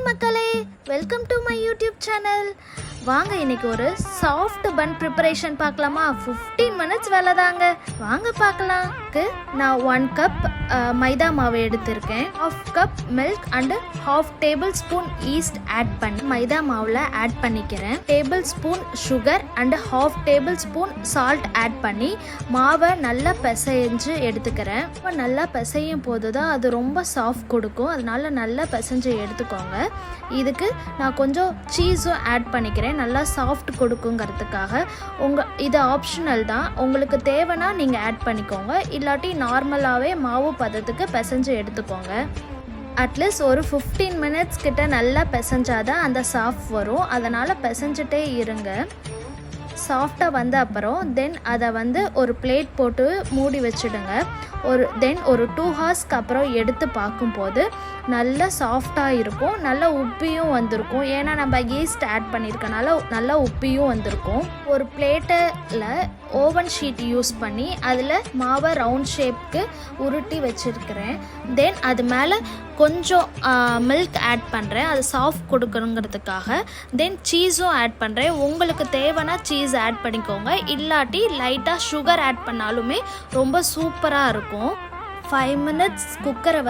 மக்களே, welcome to my YouTube channel. வாங்க இன்னைக்கு ஒரு சாஃப்ட் பன் ப்ரிப்பரேஷன் பார்க்கலாமா? 15 மினிட்ஸ் வேலை தாங்க. வாங்க பார்க்கலாம். நான் 1 கப் மைதா மாவு எடுத்திருக்கேன். 1/2 cup milk and 1/2 tablespoon yeast add பண்ணி மைதா மாவில் ஆட் பண்ணிக்கிறேன். Tablespoon sugar and 1/2 tablespoon salt add பண்ணி மாவை நல்லா பிசைஞ்சு எடுத்துக்கிறேன். நல்லா பிசையும் போது தான் அது ரொம்ப சாஃப்ட் கொடுக்கும். அதனால நல்லா பிசைஞ்சு எடுத்துக்கோங்க. இதுக்கு நான் கொஞ்சம் சீஸும் ஆட் பண்ணிக்கிறேன், நல்லா சாஃப்ட் கொடுக்குங்கிறதுக்காக. இது ஆப்ஷனல் தான், உங்களுக்கு தேவைன்னா நீங்கள் ஆட் பண்ணிக்கோங்க, இல்லாட்டி நார்மலாகவே மாவு பதத்துக்கு பிசைஞ்சு எடுத்துக்கோங்க. அட்லீஸ்ட் ஒரு 15 மினிட்ஸ் கிட்ட நல்லா பிசைஞ்சாதான் அந்த சாஃப்ட் வரும். அதனால் பிசைஞ்சிட்டே இருங்க. சாஃப்டாக வந்த அப்புறம் தென் அதை ஒரு பிளேட் போட்டு மூடி வச்சுடுங்க. ஒரு 2 ஹார்ஸ்க்கு அப்புறம் எடுத்து பார்க்கும்போது நல்லா சாஃப்டாக இருக்கும், நல்லா உப்பியும் வந்திருக்கும். ஏன்னா நம்ம ஈஸ்ட் ஆட் பண்ணியிருக்கனால நல்லா உப்பியும் வந்திருக்கும். ஒரு பிளேட்டில் ஓவன் ஷீட் யூஸ் பண்ணி அதில் மாவை ரவுண்ட் ஷேப்க்கு உருட்டி வச்சுருக்கிறேன். தென் அது மேலே கொஞ்சம் மில்க் ஆட் பண்ணுறேன், அது சாஃப்ட் கொடுக்கணுங்கிறதுக்காக. தென் சீஸும் ஆட் பண்ணுறேன். உங்களுக்கு தேவைன்னா சீஸ் ஆட் பண்ணிக்கோங்க, இல்லாட்டி லைட்டாக சுகர் ஆட் பண்ணாலுமே ரொம்ப சூப்பராக இருக்கும். 5 மினிட்ஸ் குக்கரை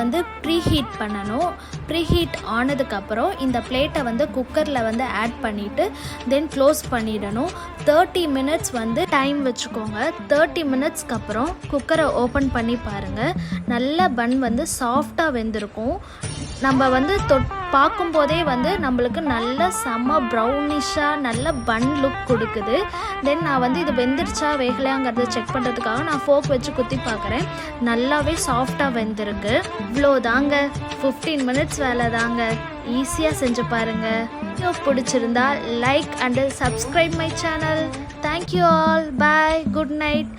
ப்ரீஹீட் பண்ணணும். ப்ரீஹீட் ஆனதுக்கப்புறம் இந்த பிளேட்டை குக்கரில் ஆட் பண்ணிவிட்டு தென் க்ளோஸ் பண்ணிடணும். 30 மினிட்ஸ் டைம் வச்சுக்கோங்க. 30 மினிட்ஸ்க்கு அப்புறம் குக்கரை ஓப்பன் பண்ணி பாருங்கள். நல்ல பன் சாஃப்டாக வெந்திருக்கும். நம்ம பார்க்கும்போதே நம்மளுக்கு நல்ல செம்ம ப்ரௌனிஷாக நல்ல பன் லுக் கொடுக்குது. தென் நான் இது வெந்துருச்சா வேகலையாங்கிறத செக் பண்ணுறதுக்காக நான் ஃபோக் வச்சு குத்தி பார்க்குறேன். நல்லாவே சாஃப்டாக வெந்திருக்கு. இவ்வளோ தாங்க, 15 மினிட்ஸ் வேலை தாங்க. ஈஸியாக செஞ்சு பாருங்கள். வீடியோ பிடிச்சிருந்தா like and subscribe my channel. Thank you all. Bye. Good night.